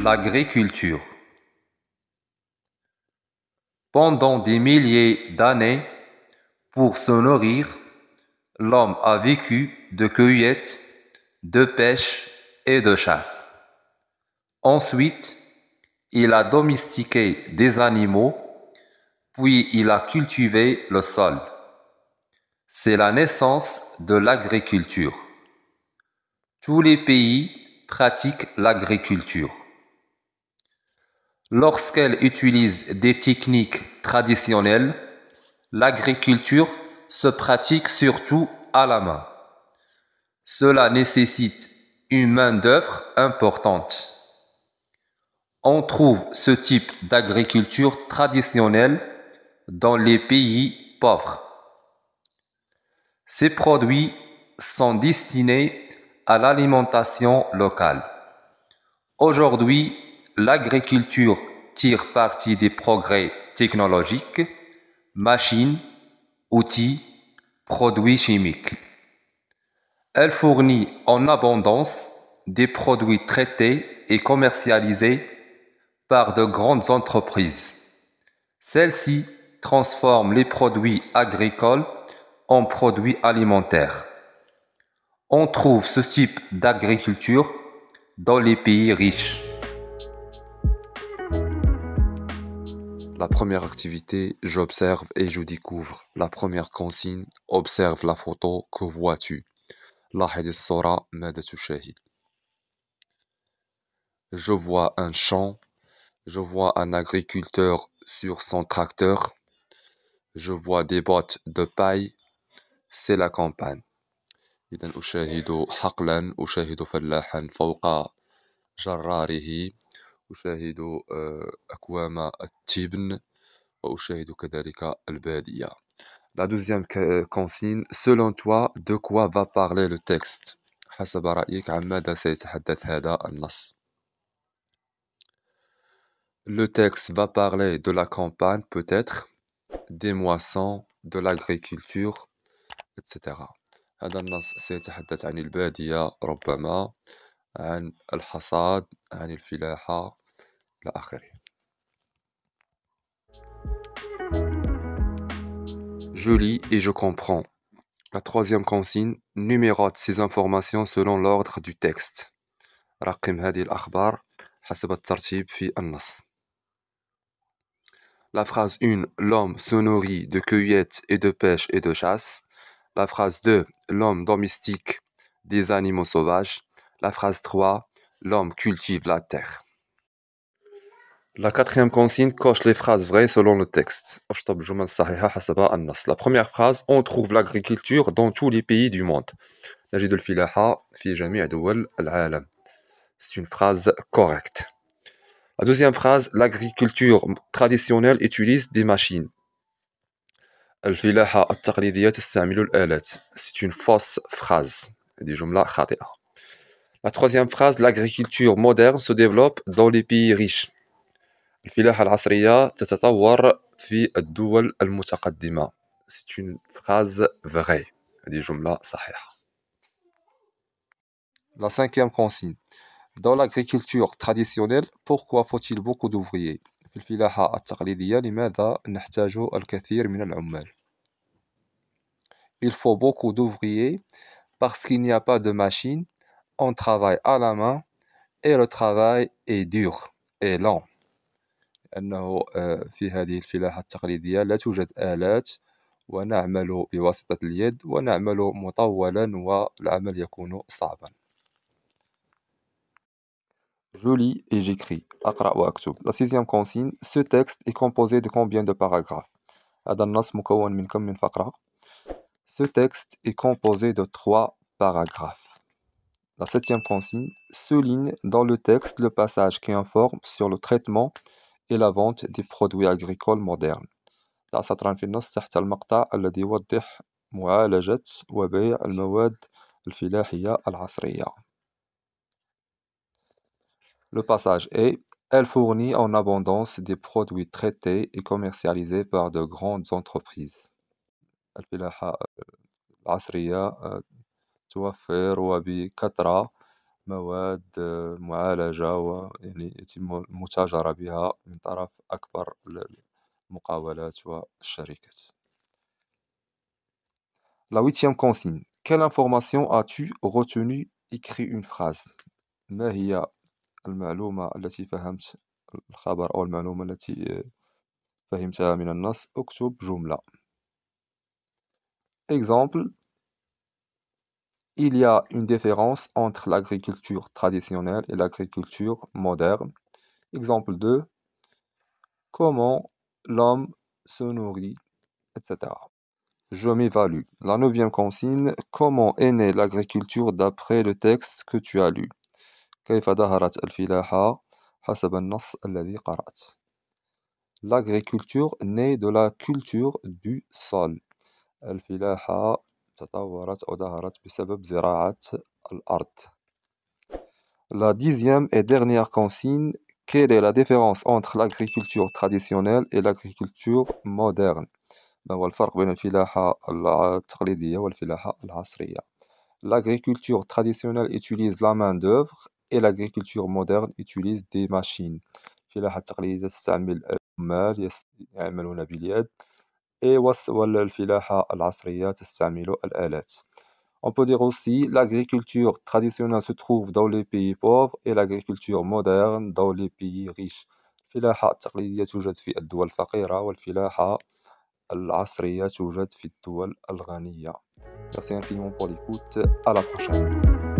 L'agriculture. Pendant des milliers d'années, pour se nourrir, l'homme a vécu de cueillette, de pêche et de chasse. Ensuite, il a domestiqué des animaux, puis il a cultivé le sol. C'est la naissance de l'agriculture. Tous les pays pratiquent l'agriculture. Lorsqu'elle utilise des techniques traditionnelles, l'agriculture se pratique surtout à la main. Cela nécessite une main-d'œuvre importante. On trouve ce type d'agriculture traditionnelle dans les pays pauvres. Ces produits sont destinés à l'alimentation locale. Aujourd'hui, l'agriculture tire parti des progrès technologiques, machines, outils, produits chimiques. Elle fournit en abondance des produits traités et commercialisés par de grandes entreprises. Celles-ci transforment les produits agricoles en produits alimentaires. On trouve ce type d'agriculture dans les pays riches. La première activité, j'observe et je découvre. La première consigne, observe la photo, que vois-tu? لاحظ الصورة ماذا تشاهد؟ Je vois un champ, je vois un agriculteur sur son tracteur, je vois des bottes de paille, c'est la campagne. إذا أشاهد حقلا، أشاهد فلاحا فوق جراره، أشاهد أكوام التبن، وأشاهد كذلك البادية. La deuxième consigne, selon toi, de quoi va parler le texte؟ حسب رأيك عن ماذا سيتحدث هذا النص؟ Le texte va parler de la campagne peut-être, des moissons, de l'agriculture, etc. هذا النص سيتحدث عن البادية ربما، عن الحصاد، عن الفلاحة إلى آخره. Je lis et je comprends. La troisième consigne, numérote ces informations selon l'ordre du texte. رقم هذه الأخبار حسب الترتيب في النص. La phrase 1, l'homme se nourrit de cueillette et de pêche et de chasse. La phrase 2, l'homme domestique des animaux sauvages. La phrase 3, l'homme cultive la terre. La quatrième consigne coche les phrases vraies selon le texte. أشطب الجمل الصحيحة حسب النص. La première phrase, on trouve l'agriculture dans tous les pays du monde. نجد الفلاحة في جميع دول العالم. C'est une phrase correcte. La deuxième phrase, l'agriculture traditionnelle utilise des machines. الفلاحة التقليدية تستعمل الآلات. C'est une fausse phrase. هذه جملة خاطئة. La troisième phrase, l'agriculture moderne se développe dans les pays riches. الفلاحة العصرية تتطور في الدول المتقدمة. C'est une phrase vraie. هذه جملة صحيحة. La cinquième consigne. Dans l'agriculture traditionnelle, pourquoi faut-il beaucoup d'ouvriers؟ في الفلاحة التقليدية لماذا نحتاج الكثير من العمال؟ Il faut beaucoup d'ouvriers parce qu'il n'y a pas de machine, on travaille à la main et le travail est dur et lent. لأنه في هذه الفلاحة التقليدية لا توجد آلات ونعمل بواسطة اليد ونعمل مطولا والعمل يكون صعبا. Je lis et j'écris. أقرأ وأكتب. La sixième consigne. Ce texte est composé de combien de paragraphes؟ هذا النص مكون من كم من فقرة؟ Ce texte est composé de 3 paragraphes. La septième consigne. Souligne dans le texte le passage qui informe sur le traitement et la vente des produits agricoles modernes. ضع سطرا في النص تحت المقطع الذي يوضح معالجة وبيع المواد الفلاحية العصرية. Le passage est: elle fournit en abondance des produits traités et commercialisés par de grandes entreprises. الفلاحة العصرية توفر وبكثرة مواد معالجة ويعني يتم المتاجرة بها من طرف أكبر المقاولات والشركات. La huitième consigne. Quelle information as-tu retenu écrit une phrase؟ ما هي المعلومة التي فهمت الخبر أو المعلومة التي فهمتها من النص؟ اكتب جملة. Exemple. Il y a une différence entre l'agriculture traditionnelle et l'agriculture moderne. Exemple 2. Comment l'homme se nourrit, etc. Je m'évalue. La neuvième consigne. Comment est née l'agriculture d'après le texte que tu as lu? كيف ظهرت الفلاحة حسب النص الذي قرأت؟ L'agriculture naît de la culture du sol. الفلاحة تطورت أو ظهرت بسبب زراعة الأرض. La dixième et dernière consigne. Quelle est la différence entre l'agriculture traditionnelle et l'agriculture moderne؟ ما هو الفرق بين الفلاحة التقليدية والفلاحة العصرية؟ L'agriculture traditionnelle utilise la main-d'œuvre et l'agriculture moderne utilise des machines. الفلاحة التقليدية تستعمل العمال يعملون باليد، والفلاحة العصرية تستعمل الآلات. On peut dire aussi l'agriculture traditionnelle se trouve dans les pays pauvres et l'agriculture moderne dans les pays riches. الفلاحة التقليدية توجد في الدول الفقيرة والفلاحة العصرية توجد في الدول الغنية. Merci infiniment pour l'écoute. À la prochaine.